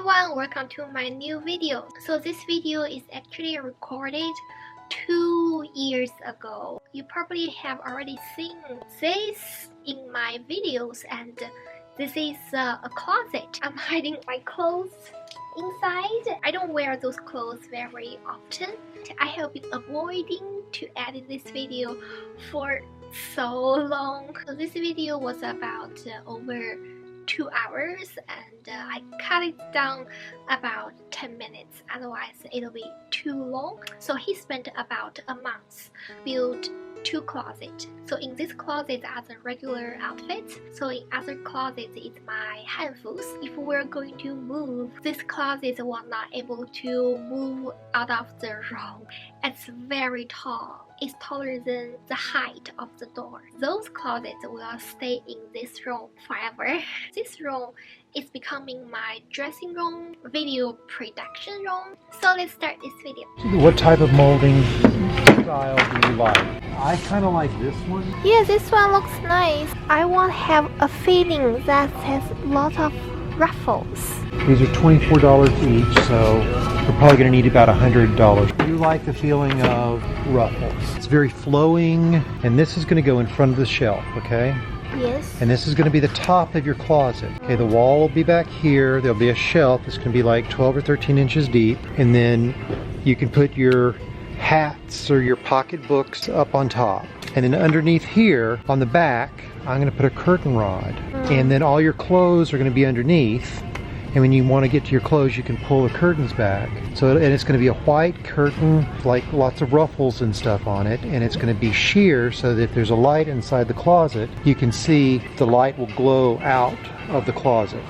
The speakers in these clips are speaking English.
everyone, welcome to my new video. So this video is actually recorded 2 years ago. You probably have already seen this in my videos, and this is a closet. I'm hiding my clothes inside. I don't wear those clothes very often. I have been avoiding to edit this video for so long. So this video was about over 2 hours, and I cut it down about 10 minutes, otherwise it'll be too long. So he spent about a month build 2 closets. So in this closet are the regular outfits, so in other closets it's my handfuls. If we're going to move, this closet was not able to move out of the room. It's very tall. It's taller than the height of the door. Those closets will stay in this room forever. This room is becoming my dressing room, video production room. So let's start this video. What type of molding style do you like? I kind of like this one. Yeah, this one looks nice. I want to have a feeling that has lots of ruffles. These are $24 each, so we're probably going to need about $100. You like the feeling of ruffles. It's very flowing, and this is going to go in front of the shelf, okay? Yes. And this is going to be the top of your closet. Okay, the wall will be back here. There'll be a shelf that's going to be like 12 or 13 inches deep, and then you can put your hats or your pocketbooks up on top. And then underneath here on the back, I'm going to put a curtain rod. And then all your clothes are going to be underneath. And when you want to get to your clothes, you can pull the curtains back. So, and it's going to be a white curtain, like lots of ruffles and stuff on it. And it's going to be sheer, so that if there's a light inside the closet, you can see the light will glow out of the closet.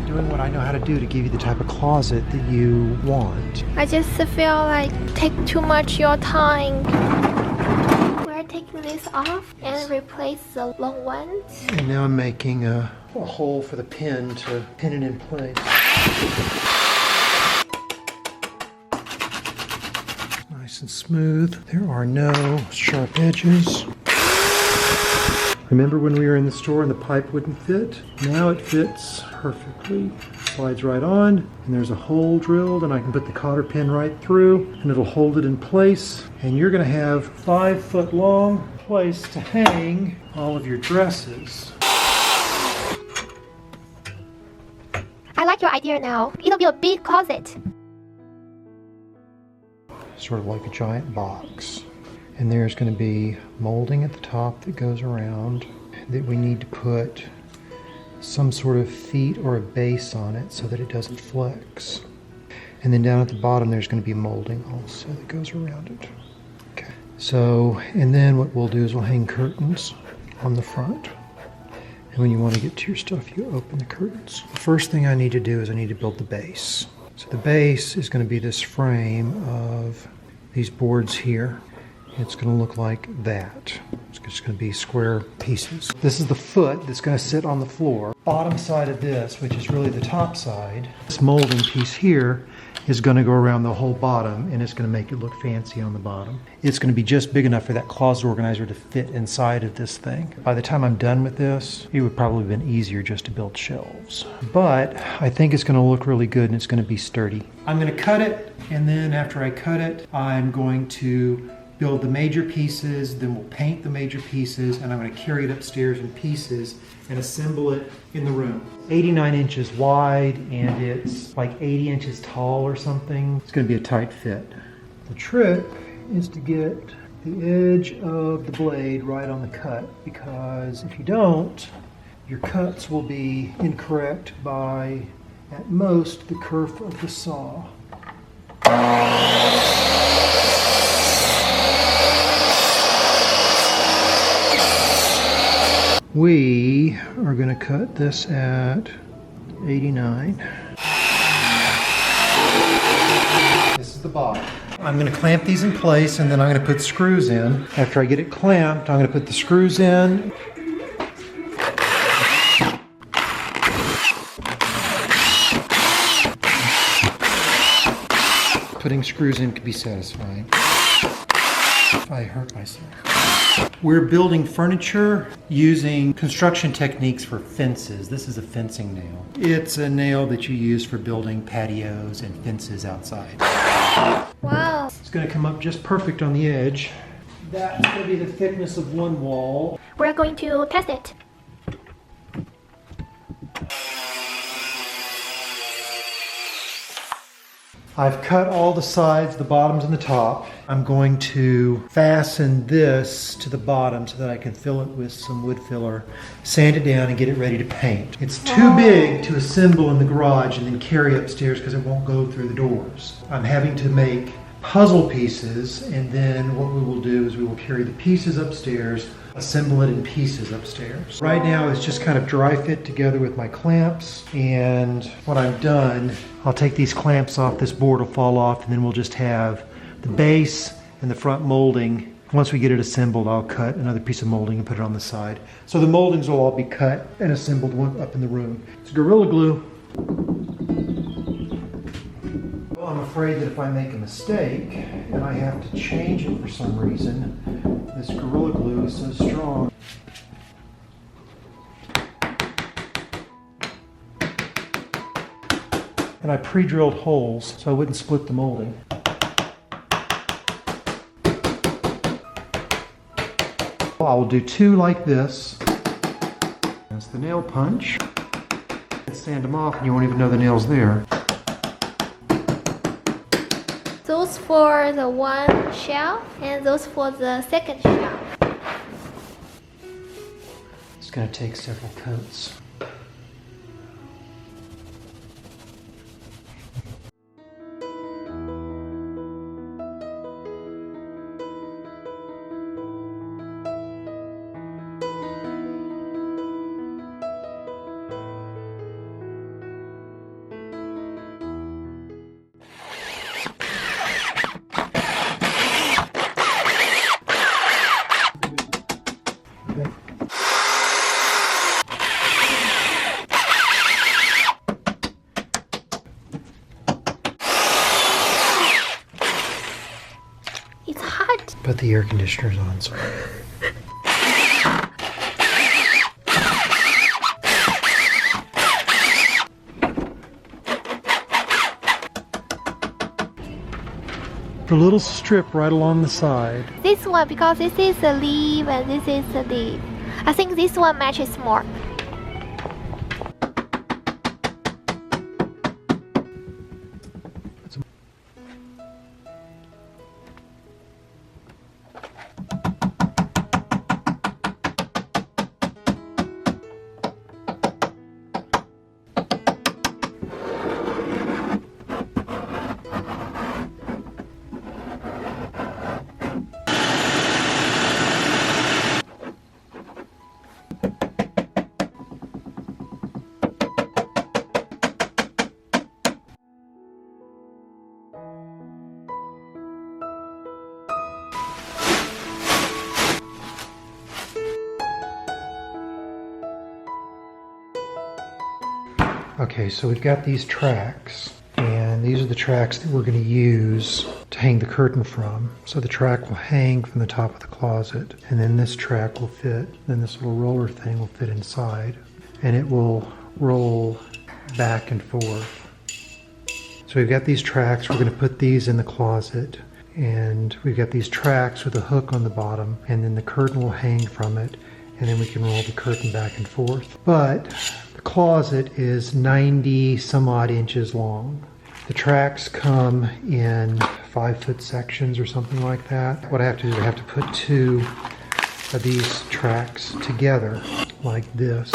Doing what I know how to do to give you the type of closet that you want. I just feel like take too much your time. We're taking this off and replace the long ones. And now I'm making a hole for the pin to pin it in place. Nice and smooth. There are no sharp edges. Remember when we were in the store and the pipe wouldn't fit? Now it fits perfectly. Slides right on, and there's a hole drilled, and I can put the cotter pin right through, and it'll hold it in place. And you're gonna have 5-foot long place to hang all of your dresses. I like your idea now. It'll be a big closet. Sort of like a giant box. And there's going to be molding at the top that goes around that we need to put some sort of feet or a base on it so that it doesn't flex. And then down at the bottom there's going to be molding also that goes around it. Okay. So, and then what we'll do is we'll hang curtains on the front. And when you want to get to your stuff, you open the curtains. The first thing I need to do is I need to build the base. So the base is going to be this frame of these boards here. It's going to look like that. It's just going to be square pieces. This is the foot that's going to sit on the floor. Bottom side of this, which is really the top side, this molding piece here is going to go around the whole bottom, and it's going to make it look fancy on the bottom. It's going to be just big enough for that closet organizer to fit inside of this thing. By the time I'm done with this, it would probably have been easier just to build shelves. But I think it's going to look really good, and it's going to be sturdy. I'm going to cut it, and then after I cut it, I'm going to build the major pieces, then we'll paint the major pieces, and I'm going to carry it upstairs in pieces and assemble it in the room. 89 inches wide, and it's like 80 inches tall or something. It's going to be a tight fit. The trick is to get the edge of the blade right on the cut, because if you don't, your cuts will be incorrect by, at most, the kerf of the saw. We are going to cut this at 89. This is the bottom. I'm going to clamp these in place and then I'm going to put screws in. After I get it clamped, I'm going to put the screws in. Putting screws in could be satisfying if I hurt myself. We're building furniture using construction techniques for fences. This is a fencing nail. It's a nail that you use for building patios and fences outside. Wow. It's going to come up just perfect on the edge. That's going to be the thickness of one wall. We're going to test it. I've cut all the sides, the bottoms and the top. I'm going to fasten this to the bottom so that I can fill it with some wood filler, sand it down and get it ready to paint. It's too big to assemble in the garage and then carry upstairs because it won't go through the doors. I'm having to make puzzle pieces, and then what we will do is we will carry the pieces upstairs, assemble it in pieces upstairs. Right now it's just kind of dry fit together with my clamps, and when I'm done, I'll take these clamps off, this board will fall off, and then we'll just have the base and the front molding. Once we get it assembled, I'll cut another piece of molding and put it on the side. So the moldings will all be cut and assembled up in the room. It's Gorilla Glue. Well, I'm afraid that if I make a mistake and I have to change it for some reason, this Gorilla Glue is so strong. And I pre-drilled holes so I wouldn't split the molding. I will do two like this. That's the nail punch. Sand them off and you won't even know the nail's there. Those for the one shelf and those for the second shelf. It's going to take several coats. It's hot. But the air conditioner's on, so. The little strip right along the side. This one, because this is the leaf and this is the leaf. I think this one matches more. Okay, so we've got these tracks, and these are the tracks that we're going to use to hang the curtain from. So the track will hang from the top of the closet, and then this track will fit, then this little roller thing will fit inside, and it will roll back and forth. So we've got these tracks, we're going to put these in the closet, and we've got these tracks with a hook on the bottom, and then the curtain will hang from it, and then we can roll the curtain back and forth. But the closet is 90 some odd inches long. The tracks come in 5-foot sections or something like that. What I have to do is I have to put two of these tracks together like this.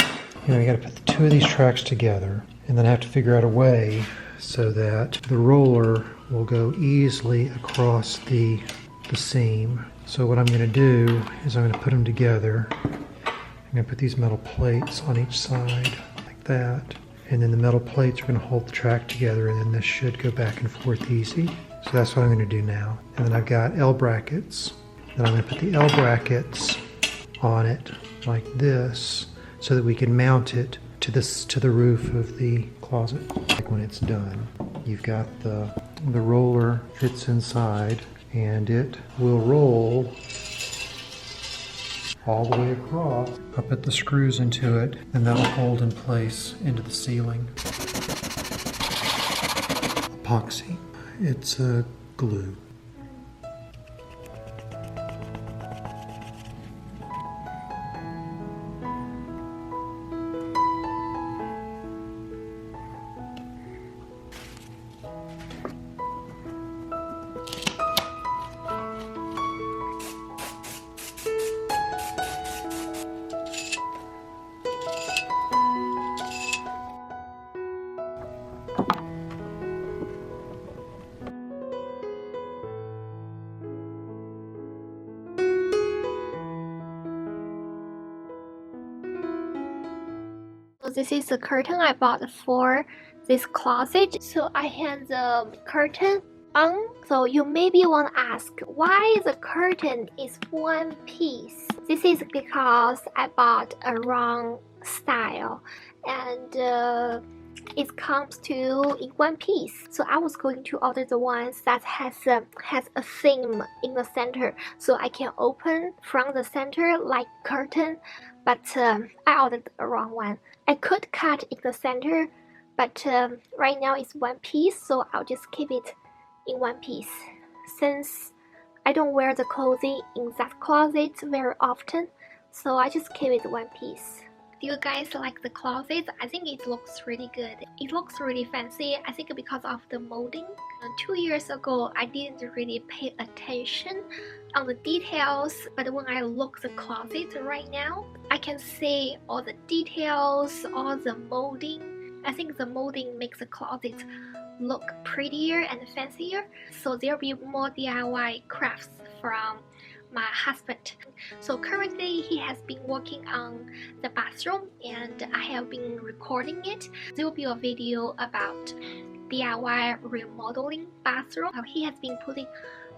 You know, you got to put the two of these tracks together, and then I have to figure out a way so that the roller will go easily across the seam. So what I'm going to do is I'm going to put them together, I'm going to put these metal plates on each side like that. And then the metal plates are going to hold the track together, and then this should go back and forth easy. So that's what I'm going to do now. And then I've got L brackets. Then I'm going to put the L brackets on it like this so that we can mount it to the roof of the closet. Like when it's done, you've got the roller fits inside, and it will roll all the way across. I'll put the screws into it, and that'll hold in place into the ceiling. Epoxy. It's a glue. So this is the curtain I bought for this closet. So I have the curtain on. So you maybe want to ask why the curtain is one piece. This is because I bought a wrong style, and it comes to in one piece. So I was going to order the ones that has a theme in the center, so I can open from the center like curtain. But I ordered the wrong one. I could cut in the center, but right now it's one piece, so I'll just keep it in one piece. Since I don't wear the clothing in that closet very often, so I just keep it one piece. Do you guys like the closet? I think it looks really good. It looks really fancy, I think because of the molding. 2 years ago, I didn't really pay attention on the details, but when I look the closet right now, I can see all the details, all the molding. I think the molding makes the closet look prettier and fancier, so there'll be more DIY crafts from my husband. So currently he has been working on the bathroom, and I have been recording it. There will be a video about DIY remodeling bathroom. He has been putting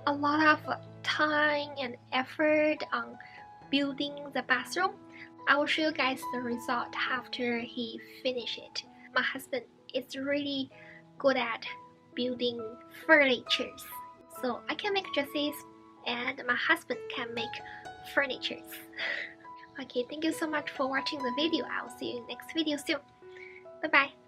a lot of time and effort on building the bathroom. I will show you guys the result after he finishes it. My husband is really good at building furnitures, so I can make dresses and my husband can make furnitures. Okay, thank you so much for watching the video. I will see you in the next video soon. Bye bye.